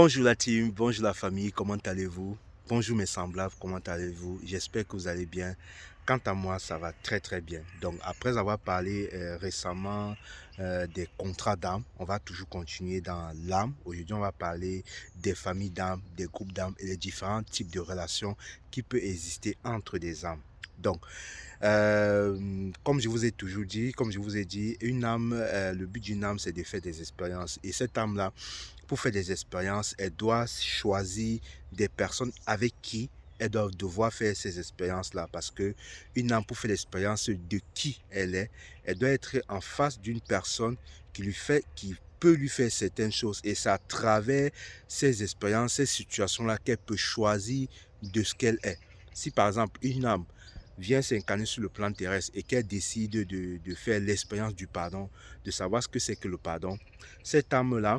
Bonjour la team, bonjour la famille, comment allez-vous? Bonjour mes semblables, comment allez-vous? J'espère que vous allez bien. Quant à moi, ça va très très bien. Donc après avoir parlé récemment des contrats d'âme, on va toujours continuer dans l'âme. Aujourd'hui, on va parler des familles d'âme, des groupes d'âme et les différents types de relations qui peuvent exister entre des âmes. Donc, comme je vous ai toujours dit, comme je vous ai dit, une âme, le but d'une âme, c'est de faire des expériences. Et cette âme-là, pour faire des expériences, elle doit choisir des personnes avec qui elle doit devoir faire ces expériences-là. Parce que une âme, pour faire l'expérience de qui elle doit être en face d'une personne qui peut lui faire certaines choses. Et c'est à travers ces expériences, ces situations-là qu'elle peut choisir de ce qu'elle est. Si par exemple, une âme vient s'incarner sur le plan terrestre et qu'elle décide de faire l'expérience du pardon, de savoir ce que c'est que le pardon, cette âme-là,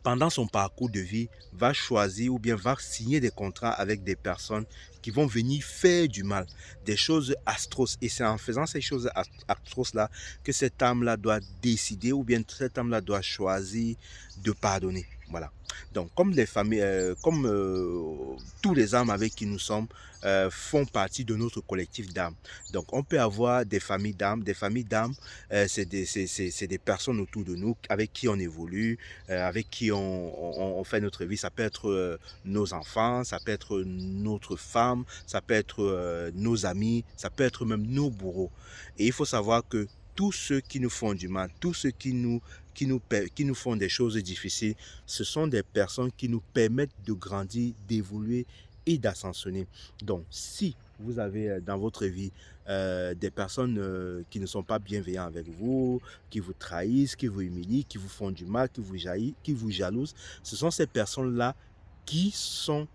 pendant son parcours de vie, va choisir ou bien va signer des contrats avec des personnes qui vont venir faire du mal, des choses atroces. Et c'est en faisant ces choses atroces-là que cette âme-là doit décider ou bien cette âme-là doit choisir de pardonner. Voilà. Donc, comme les familles, tous les âmes avec qui nous sommes font partie de notre collectif d'âmes. Donc, on peut avoir des familles d'âmes. Des familles d'âmes, c'est des personnes autour de nous avec qui on évolue, avec qui on fait notre vie. Ça peut être nos enfants, ça peut être notre femme, ça peut être nos amis, ça peut être même nos bourreaux. Et il faut savoir que tous ceux qui nous font du mal, tous ceux qui nous font des choses difficiles, ce sont des personnes qui nous permettent de grandir, d'évoluer et d'ascensionner. Donc, si vous avez dans votre vie des personnes qui ne sont pas bienveillantes avec vous, qui vous trahissent, qui vous humilient, qui vous font du mal, qui vous jalousent, ce sont ces personnes-là qui sont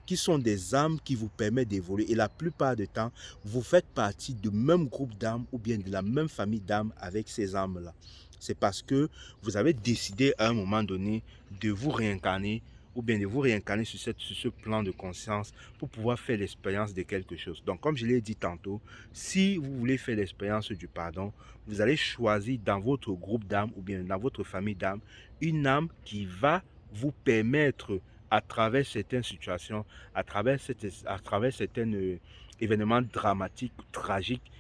qui sont des âmes qui vous permettent d'évoluer. Et la plupart du temps, vous faites partie du même groupe d'âmes ou bien de la même famille d'âmes avec ces âmes-là. C'est parce que vous avez décidé à un moment donné de vous réincarner ou bien de vous réincarner sur ce plan de conscience pour pouvoir faire l'expérience de quelque chose. Donc, comme je l'ai dit tantôt, si vous voulez faire l'expérience du pardon, vous allez choisir dans votre groupe d'âmes ou bien dans votre famille d'âmes une âme qui va vous permettre à travers certaines situations, à travers certains événements dramatiques, tragiques,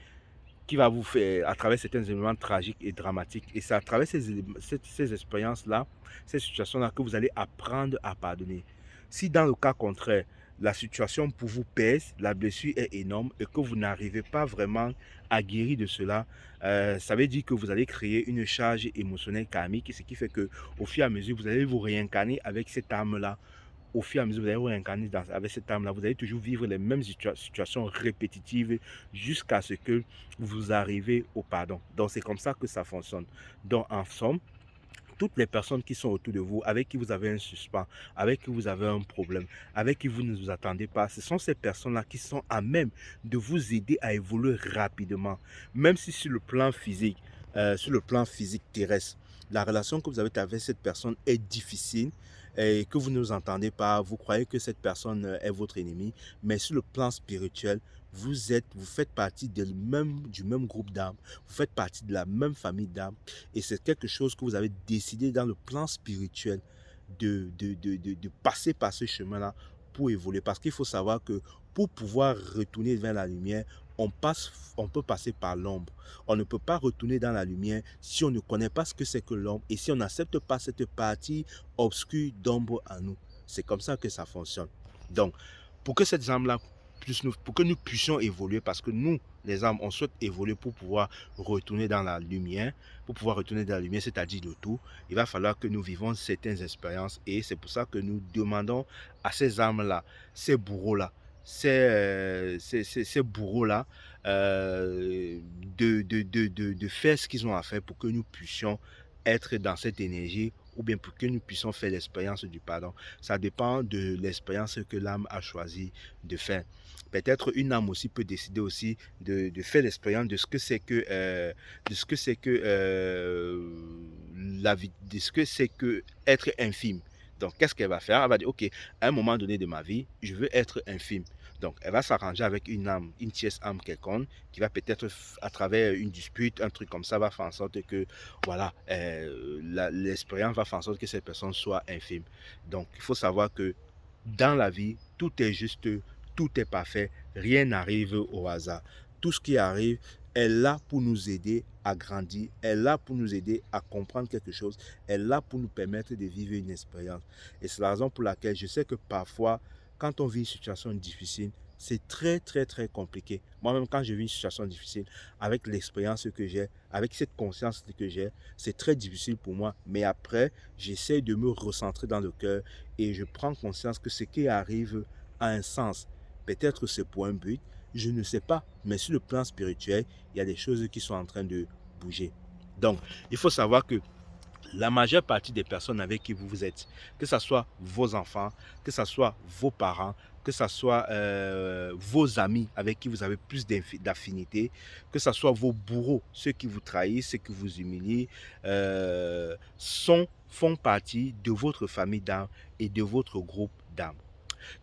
qui va vous faire, à travers certains événements tragiques et dramatiques. Et c'est à travers ces expériences-là, ces situations-là, que vous allez apprendre à pardonner. Si dans le cas contraire, la situation pour vous pèse, la blessure est énorme et que vous n'arrivez pas vraiment à guérir de cela, ça veut dire que vous allez créer une charge émotionnelle karmique, ce qui fait que au fur et à mesure, vous allez vous réincarner avec cette âme-là au fur et à mesure que vous allez vous réincarner avec cette âme-là, vous allez toujours vivre les mêmes situations répétitives jusqu'à ce que vous arrivez au pardon. Donc, c'est comme ça que ça fonctionne. Donc, en somme, toutes les personnes qui sont autour de vous, avec qui vous avez un suspens, avec qui vous avez un problème, avec qui vous ne vous attendez pas, ce sont ces personnes-là qui sont à même de vous aider à évoluer rapidement. Même si sur le plan physique terrestre, la relation que vous avez avec cette personne est difficile et que vous ne vous entendez pas, vous croyez que cette personne est votre ennemi, mais sur le plan spirituel, vous faites partie du même groupe d'âmes, vous faites partie de la même famille d'âmes et c'est quelque chose que vous avez décidé dans le plan spirituel de passer par ce chemin-là pour évoluer. Parce qu'il faut savoir que pour pouvoir retourner vers la lumière, on peut passer par l'ombre. On ne peut pas retourner dans la lumière si on ne connaît pas ce que c'est que l'ombre et si on n'accepte pas cette partie obscure d'ombre en nous. C'est comme ça que ça fonctionne. Donc, pour que cette âme-là pour que nous puissions évoluer, parce que nous, les âmes, on souhaite évoluer pour pouvoir retourner dans la lumière, c'est-à-dire le tout, il va falloir que nous vivons certaines expériences et c'est pour ça que nous demandons à ces âmes-là, ces bourreaux-là, ces bourreaux-là de faire ce qu'ils ont à faire pour que nous puissions être dans cette énergie ou bien pour que nous puissions faire l'expérience du pardon. Ça dépend de l'expérience que l'âme a choisi de faire. Peut-être une âme aussi peut décider aussi de faire l'expérience de ce que c'est que la vie, de ce que c'est que être infime. Donc, qu'est-ce qu'elle va faire? Elle va dire, OK, à un moment donné de ma vie, je veux être infime. Donc, elle va s'arranger avec une âme, une tierce âme quelconque, qui va peut-être, à travers une dispute, un truc comme ça, va faire en sorte que, voilà, l'expérience va faire en sorte que cette personne soit infime. Donc, il faut savoir que dans la vie, tout est juste, tout est parfait, rien n'arrive au hasard. Tout ce qui arrive est là pour nous aider à grandir, est là pour nous aider à comprendre quelque chose, est là pour nous permettre de vivre une expérience. Et c'est la raison pour laquelle je sais que parfois, quand on vit une situation difficile, c'est très, très, très compliqué. Moi-même, quand je vis une situation difficile, avec l'expérience que j'ai, avec cette conscience que j'ai, c'est très difficile pour moi. Mais après, j'essaie de me recentrer dans le cœur et je prends conscience que ce qui arrive a un sens. Peut-être c'est pour un but, je ne sais pas. Mais sur le plan spirituel, il y a des choses qui sont en train de bouger. Donc, il faut savoir que la majeure partie des personnes avec qui vous êtes, que ce soit vos enfants, que ce soit vos parents, que ce soit vos amis avec qui vous avez plus d'affinité, que ce soit vos bourreaux, ceux qui vous trahissent, ceux qui vous humilient, font partie de votre famille d'âme et de votre groupe d'âme.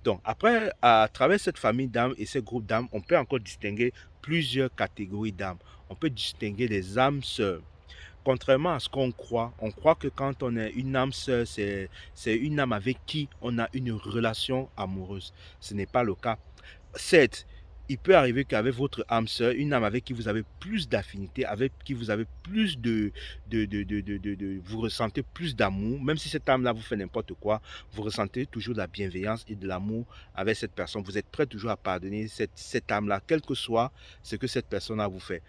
Donc, après, à travers cette famille d'âmes et ces groupes d'âmes, on peut encore distinguer plusieurs catégories d'âmes. On peut distinguer les âmes sœurs. Contrairement à ce qu'on croit, on croit que quand on est une âme sœur, c'est une âme avec qui on a une relation amoureuse. Ce n'est pas le cas. Certes, il peut arriver qu'avec votre âme sœur, une âme avec qui vous avez plus d'affinité, avec qui vous avez plus vous ressentez plus d'amour, même si cette âme-là vous fait n'importe quoi, vous ressentez toujours de la bienveillance et de l'amour avec cette personne. Vous êtes prêt toujours à pardonner cette âme-là, quel que soit ce que cette personne-là vous fait.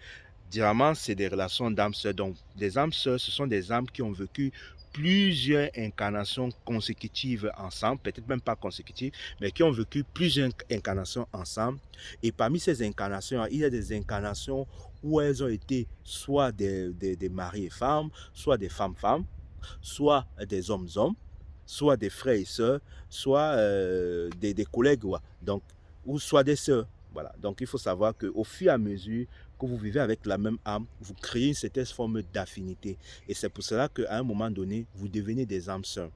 Directement, c'est des relations d'âmes sœurs. Donc, des âmes sœurs, ce sont des âmes qui ont vécu plusieurs incarnations consécutives ensemble, peut-être même pas consécutives, mais qui ont vécu plusieurs incarnations ensemble. Et parmi ces incarnations, il y a des incarnations où elles ont été soit des maris et femmes, soit des femmes-femmes, soit des hommes-hommes, soit des frères et sœurs, soit des collègues, ouais. Donc, ou soit des sœurs. Voilà. Donc, il faut savoir qu'au fur et à mesure que vous vivez avec la même âme, vous créez une certaine forme d'affinité. Et c'est pour cela qu'à un moment donné, vous devenez des âmes sœurs.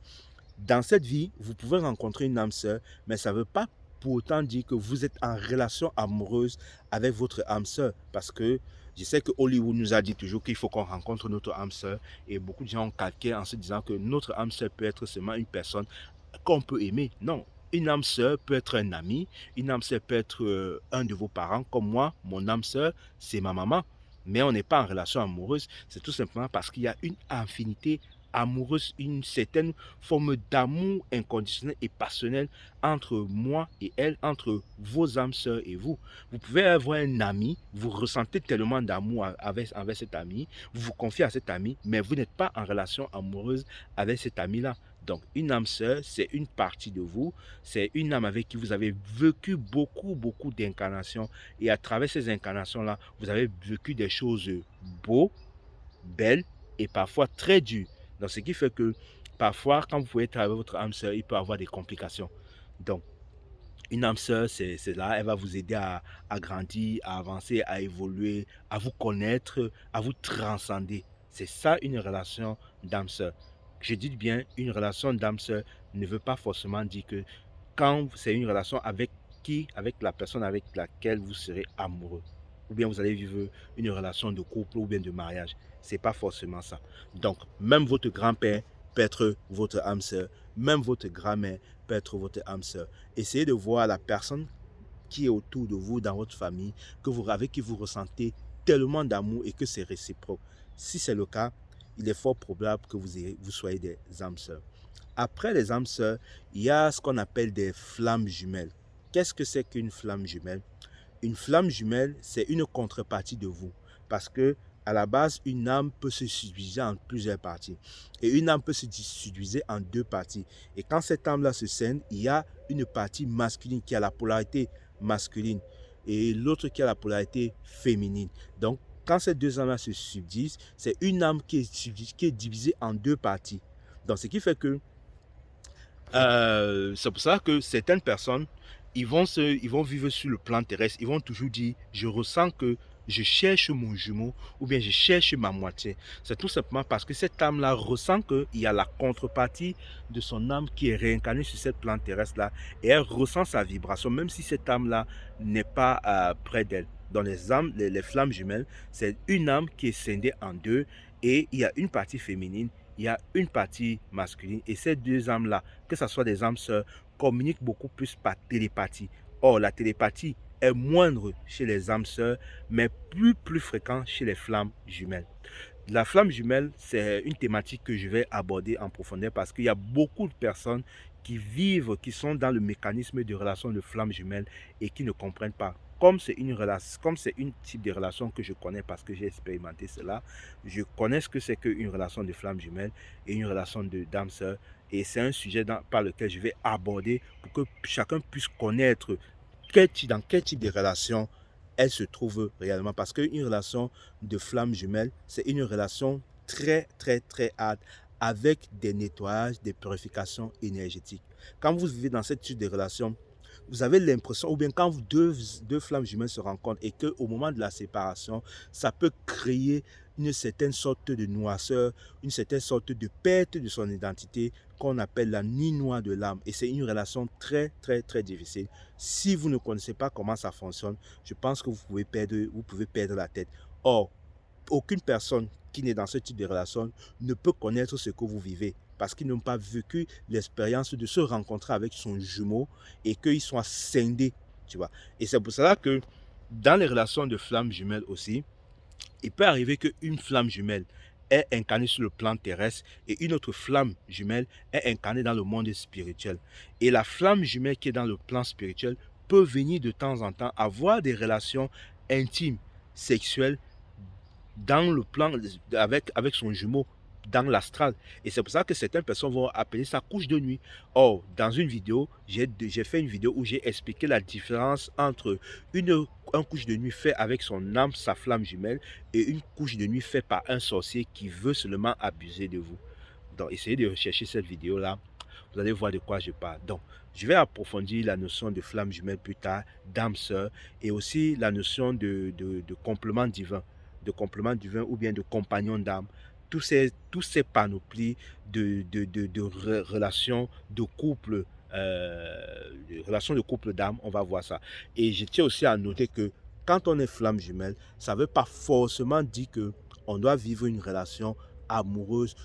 Dans cette vie, vous pouvez rencontrer une âme sœur, mais ça ne veut pas pour autant dire que vous êtes en relation amoureuse avec votre âme sœur. Parce que je sais que Hollywood nous a dit toujours qu'il faut qu'on rencontre notre âme sœur. Et beaucoup de gens ont calqué en se disant que notre âme sœur peut être seulement une personne qu'on peut aimer. Non. Une âme sœur peut être un ami, une âme sœur peut être un de vos parents. Comme moi, mon âme sœur, c'est ma maman. Mais on n'est pas en relation amoureuse. C'est tout simplement parce qu'il y a une infinité amoureuse, une certaine forme d'amour inconditionnel et passionnel entre moi et elle, entre vos âmes sœurs et vous. Vous pouvez avoir un ami, vous ressentez tellement d'amour avec cet ami, vous vous confiez à cet ami, mais vous n'êtes pas en relation amoureuse avec cet ami-là. Donc, une âme sœur, c'est une partie de vous, c'est une âme avec qui vous avez vécu beaucoup, beaucoup d'incarnations. Et à travers ces incarnations-là, vous avez vécu des choses beaux, belles et parfois très dures. Donc, ce qui fait que parfois, quand vous pouvez travailler votre âme sœur, il peut y avoir des complications. Donc, une âme sœur, c'est là, elle va vous aider à grandir, à avancer, à évoluer, à vous connaître, à vous transcender. C'est ça une relation d'âme sœur. Je dis bien, une relation d'âme sœur ne veut pas forcément dire que quand c'est une relation avec la personne avec laquelle vous serez amoureux, ou bien vous allez vivre une relation de couple ou bien de mariage. C'est pas forcément ça. Donc, même votre grand-père peut être votre âme sœur, même votre grand-mère peut être votre âme sœur. Essayez de voir la personne qui est autour de vous dans votre famille, avec qui vous ressentez tellement d'amour et que c'est réciproque. Si c'est le cas, il est fort probable que vous soyez des âmes sœurs. Après les âmes sœurs, il y a ce qu'on appelle des flammes jumelles. Qu'est-ce que c'est qu'une flamme jumelle? Une flamme jumelle, c'est une contrepartie de vous. Parce que à la base, une âme peut se subdiviser en plusieurs parties. Et une âme peut se subdiviser en deux parties. Et quand cette âme-là se scinde, il y a une partie masculine qui a la polarité masculine et l'autre qui a la polarité féminine. Donc, quand ces deux âmes-là se subdivisent, c'est une âme qui est divisée en deux parties. Donc, ce qui fait que c'est pour ça que certaines personnes, ils vont vivre sur le plan terrestre. Ils vont toujours dire, je ressens que je cherche mon jumeau ou bien je cherche ma moitié. C'est tout simplement parce que cette âme-là ressent qu'il y a la contrepartie de son âme qui est réincarnée sur cette plante terrestre-là et elle ressent sa vibration, même si cette âme-là n'est pas près d'elle. Dans les âmes, les flammes jumelles, c'est une âme qui est scindée en deux et il y a une partie féminine, il y a une partie masculine et ces deux âmes-là, que ce soit des âmes sœurs, communiquent beaucoup plus par télépathie. Or, la télépathie est moindre chez les âmes sœurs, mais plus fréquent chez les flammes jumelles. La flamme jumelle, c'est une thématique que je vais aborder en profondeur parce qu'il y a beaucoup de personnes qui vivent, qui sont dans le mécanisme de relation de flamme jumelle et qui ne comprennent pas. Comme c'est une type de relation que je connais parce que j'ai expérimenté cela, je connais ce que c'est qu'une relation de flamme jumelle et une relation de d'âme sœur. Et c'est un sujet par lequel je vais aborder pour que chacun puisse connaître dans quel type de relation elle se trouve réellement. Parce qu'une relation de flamme jumelle, c'est une relation très hard avec des nettoyages, des purifications énergétiques. Quand vous vivez dans cette type de relation, vous avez l'impression, ou bien quand deux flammes jumelles se rencontrent et qu'au moment de la séparation, ça peut créer une certaine sorte de noirceur, une certaine sorte de perte de son identité qu'on appelle la nuit noire de l'âme. Et c'est une relation très difficile. Si vous ne connaissez pas comment ça fonctionne, je pense que vous pouvez perdre la tête. Or, aucune personne qui n'est dans ce type de relation ne peut connaître ce que vous vivez parce qu'ils n'ont pas vécu l'expérience de se rencontrer avec son jumeau et qu'ils soient scindés, tu vois. Et c'est pour cela que dans les relations de flammes jumelles aussi, il peut arriver qu'une flamme jumelle est incarnée sur le plan terrestre et une autre flamme jumelle est incarnée dans le monde spirituel. Et la flamme jumelle qui est dans le plan spirituel peut venir de temps en temps avoir des relations intimes, sexuelles dans le plan avec son jumeau dans l'astral. Et c'est pour ça que certaines personnes vont appeler ça couche de nuit. Or, dans une vidéo, j'ai fait une vidéo où j'ai expliqué la différence entre un couche de nuit fait avec son âme, sa flamme jumelle, et une couche de nuit fait par un sorcier qui veut seulement abuser de vous. Donc, essayez de rechercher cette vidéo-là. Vous allez voir de quoi je parle. Donc, je vais approfondir la notion de flamme jumelle plus tard, d'âme sœur, et aussi la notion de complément divin, ou bien de compagnon d'âme. Tous ces panoplies relations de couple, relations de couple d'âme, on va voir ça. Et je tiens aussi à noter que quand on est flamme jumelle, ça ne veut pas forcément dire que on doit vivre une relation amoureuse,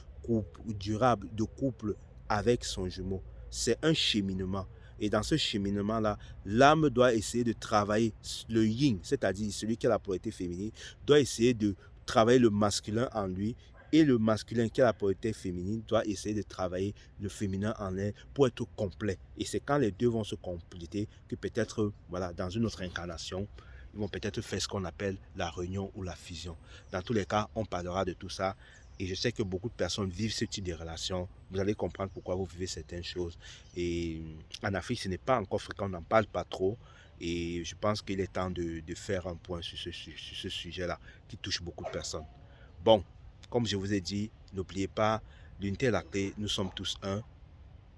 durable, de couple avec son jumeau. C'est un cheminement. Et dans ce cheminement-là, l'âme doit essayer de travailler le yin, c'est-à-dire celui qui a la polarité féminine, doit essayer de travailler le masculin en lui et le masculin qui a la polarité féminine doit essayer de travailler le féminin en elle pour être complet. Et c'est quand les deux vont se compléter que peut-être, voilà, dans une autre incarnation, ils vont peut-être faire ce qu'on appelle la réunion ou la fusion. Dans tous les cas, on parlera de tout ça. Et je sais que beaucoup de personnes vivent ce type de relation. Vous allez comprendre pourquoi vous vivez certaines choses. Et en Afrique, ce n'est pas encore fréquent, on n'en parle pas trop. Et je pense qu'il est temps de faire un point sur ce sujet-là qui touche beaucoup de personnes. Bon, comme je vous ai dit, n'oubliez pas, l'unité est la clé, nous sommes tous un.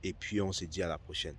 Et puis on se dit à la prochaine.